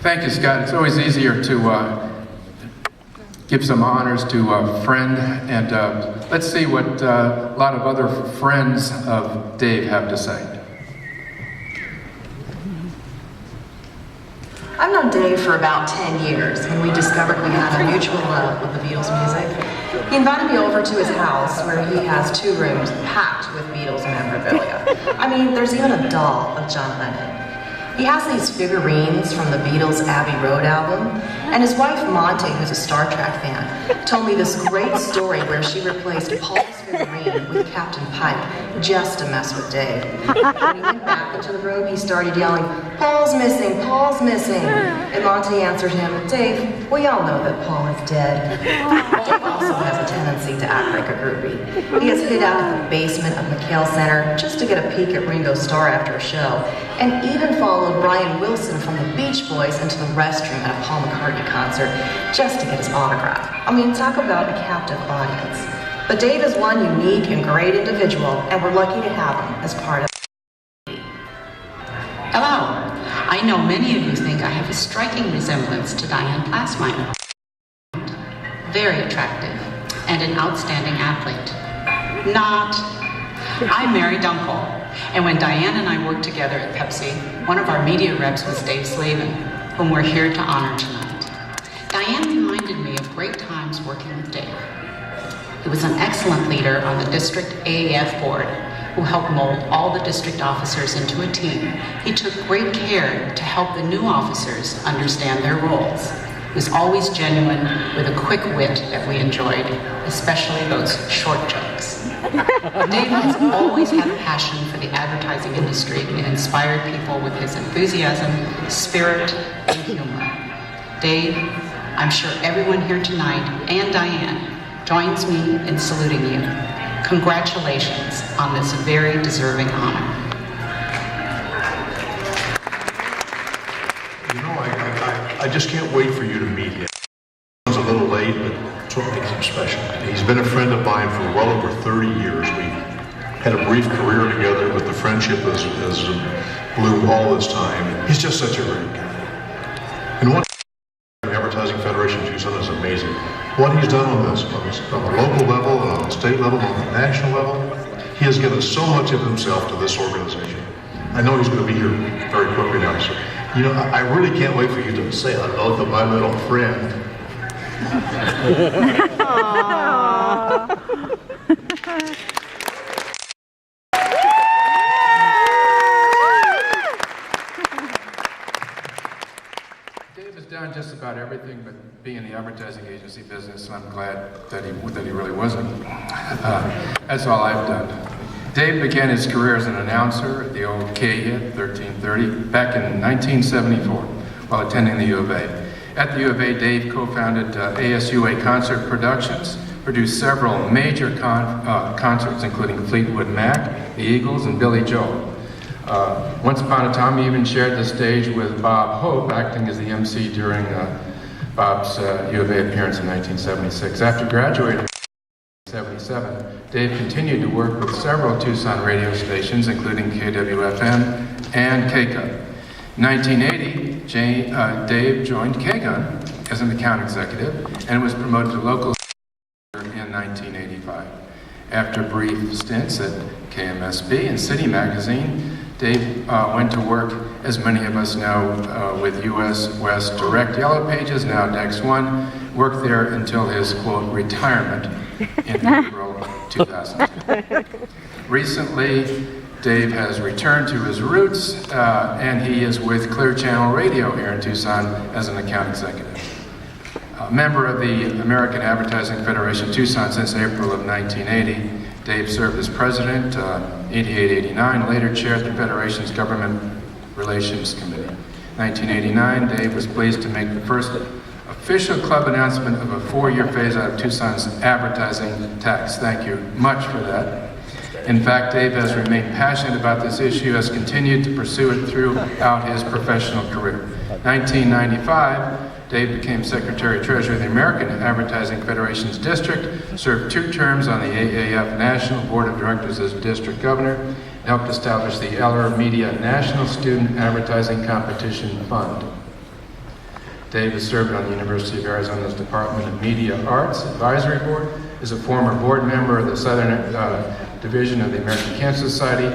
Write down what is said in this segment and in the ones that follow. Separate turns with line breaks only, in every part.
Thank you, Scott. It's always easier to give some honors to a friend, and let's see what a lot of other friends of Dave have to say.
I've known Dave for about 10 years, and we discovered we had a mutual love of the Beatles music. He invited me over to his house, where he has 2 rooms packed with Beatles memorabilia. I mean, there's even a doll of John Lennon. He has these figurines from the Beatles' Abbey Road album, and his wife Monty, who's a Star Trek fan, told me this great story where she replaced Paul's figurine with Captain Pike just to mess with Dave. When he went back into the room, he started yelling, "Paul's missing, Paul's missing!" And Monty answered him, "Dave, we all know that Paul is dead." Dave also has a tendency to act like a groupie. He has hid out at the basement of McHale Center just to get a peek at Ringo Starr after a show, and even followed Brian Wilson from the Beach Boys into the restroom at a Paul McCartney concert just to get his autograph. I mean, talk about a captive audience. But Dave is one unique and great individual, and we're lucky to have him as part of.
Hello. I know many of you think I have a striking resemblance to Diane Plasmine. Very attractive and an outstanding athlete. Not. I'm Mary Dunkel, and when Diane and I worked together at Pepsi, one of our media reps was Dave Slavin, whom we're here to honor tonight. Diane reminded me of great times working with Dave. He was an excellent leader on the district AAF board, who helped mold all the district officers into a team. He took great care to help the new officers understand their roles. He was always genuine, with a quick wit that we enjoyed, especially those short jokes. Dave has always had a passion for the advertising industry and inspired people with his enthusiasm, spirit, and humor. Dave, I'm sure everyone here tonight, and Diane, joins me in saluting you. Congratulations on this very deserving honor.
You know, I just can't wait for you to meet him. It's a little late, but it's what makes him special. He's been a friend of mine for well over 30 years. We had a brief career together, but the friendship has bloomed all this time. He's just such a great guy. And what the Advertising Federation of Tucson is amazing. What he's done on the local level, on the state level, on the national level, he has given so much of himself to this organization. I know he's going to be here very quickly now, so you know, I really can't wait for you to say hello to my little friend.
Dave has done just about everything but be in the advertising agency business, and I'm glad that he really wasn't. That's all I've done. Dave began his career as an announcer at the old K-Hit 1330 back in 1974 while attending the U of A. At the U of A, Dave co-founded ASUA Concert Productions, produced several major concerts including Fleetwood Mac, the Eagles, and Billy Joel. Once upon a time, he even shared the stage with Bob Hope, acting as the MC during Bob's U of A appearance in 1976. After graduating in 1977, Dave continued to work with several Tucson radio stations, including KWFM and KCUT. In 1980, Dave joined KGUN as an account executive and was promoted to local in 1985. After brief stints at KMSB and City Magazine, Dave went to work, as many of us know, with US West Direct Yellow Pages, now Next One, worked there until his, quote, retirement in April 2010. Recently, Dave has returned to his roots, and he is with Clear Channel Radio here in Tucson as an account executive. A member of the American Advertising Federation Tucson since April of 1980, Dave served as president, 88-89, later chaired the Federation's Government Relations Committee. 1989, Dave was pleased to make the first official club announcement of a 4-year phase-out of Tucson's advertising tax. Thank you much for that. In fact, Dave has remained passionate about this issue, has continued to pursue it throughout his professional career. 1995, Dave became Secretary-Treasurer of the American Advertising Federation's district, served 2 terms on the AAF National Board of Directors as District Governor, and helped establish the Eller Media National Student Advertising Competition Fund. Dave has served on the University of Arizona's Department of Media Arts Advisory Board, is a former board member of the Southern Division of the American Cancer Society,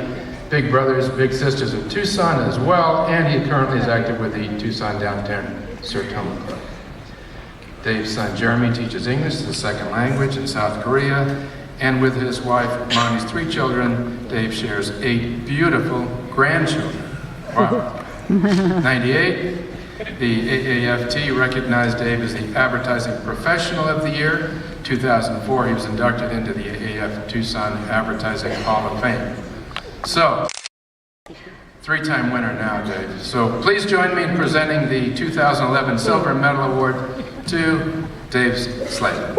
Big Brothers, Big Sisters of Tucson as well, and he currently is active with the Tucson Downtown Sertoma Club. Dave's son Jeremy teaches English as a second language in South Korea, and with his wife Monty's 3 children, Dave shares 8 beautiful grandchildren. Wow. 98, the AAFT recognized Dave as the Advertising Professional of the Year. 2004, he was inducted into the AAF Tucson Advertising Hall of Fame. So, 3-time winner now, Dave. So please join me in presenting the 2011 Silver Medal Award to Dave Slavin.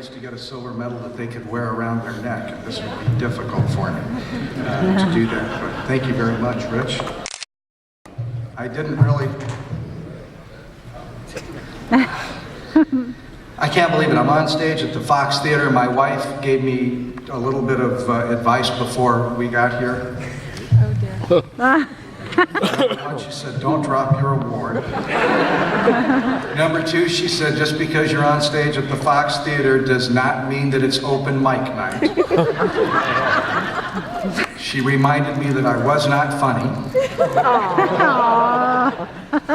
To get a silver medal that they could wear around their neck, and this would be difficult for me to do that. But thank you very much, Rich. I didn't really... I can't believe it. I'm on stage at the Fox Theater. My wife gave me a little bit of advice before we got here. Oh dear. She said, don't drop your award. Number 2, she said, just because you're on stage at the Fox Theater does not mean that it's open mic night. She reminded me that I was not funny.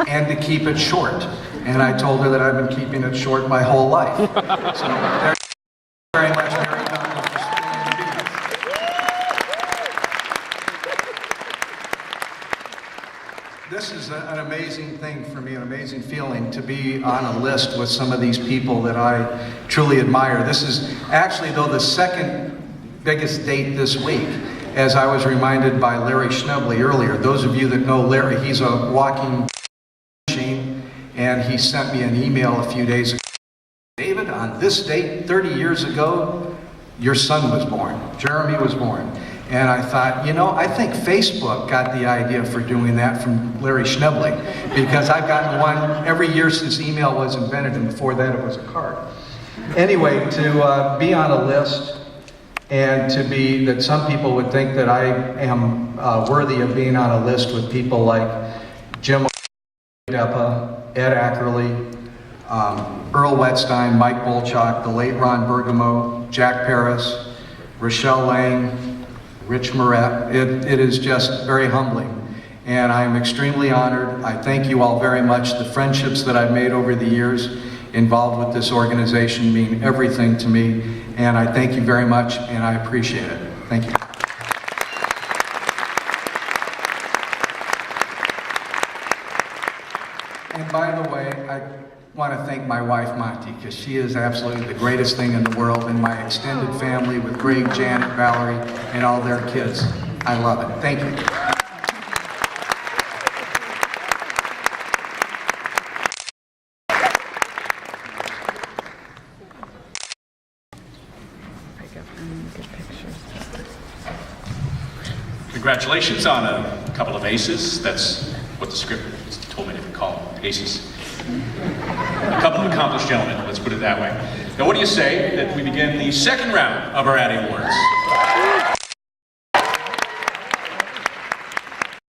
And to keep it short. And I told her that I've been keeping it short my whole life. So thank you very much, Mary Donna, for spilling the beans. This is an amazing thing for me, an amazing feeling to be on a list with some of these people that I truly admire. This is actually, though, the second biggest date this week, as I was reminded by Larry Schnebley earlier. Those of you that know Larry, he's a walking machine, and he sent me an email a few days ago. David, on this date, 30 years ago, your son was born. Jeremy was born. And I thought, you know, I think Facebook got the idea for doing that from Larry Schnebley, because I've gotten one every year since email was invented, and before that it was a card. Anyway, to be on a list, and to be, that some people would think that I am worthy of being on a list with people like Jim Deppa, Ed Ackerley, Earl Wetstein, Mike Bolchak, the late Ron Bergamo, Jack Paris, Rochelle Lang, Rich Moret. It is just very humbling, and I'm extremely honored. I thank you all very much. The friendships that I've made over the years involved with this organization mean everything to me, and I thank you very much, and I appreciate it. Thank you. And by the way, I want to thank my wife, Monty, because she is absolutely the greatest thing in the world, and my extended family with Greg, Janet, Valerie, and all their kids. I love it. Thank you.
Congratulations on a couple of aces. That's what the script told me to call them, aces. A couple of accomplished gentlemen, let's put it that way. Now what do you say that we begin the second round of our Addy Awards?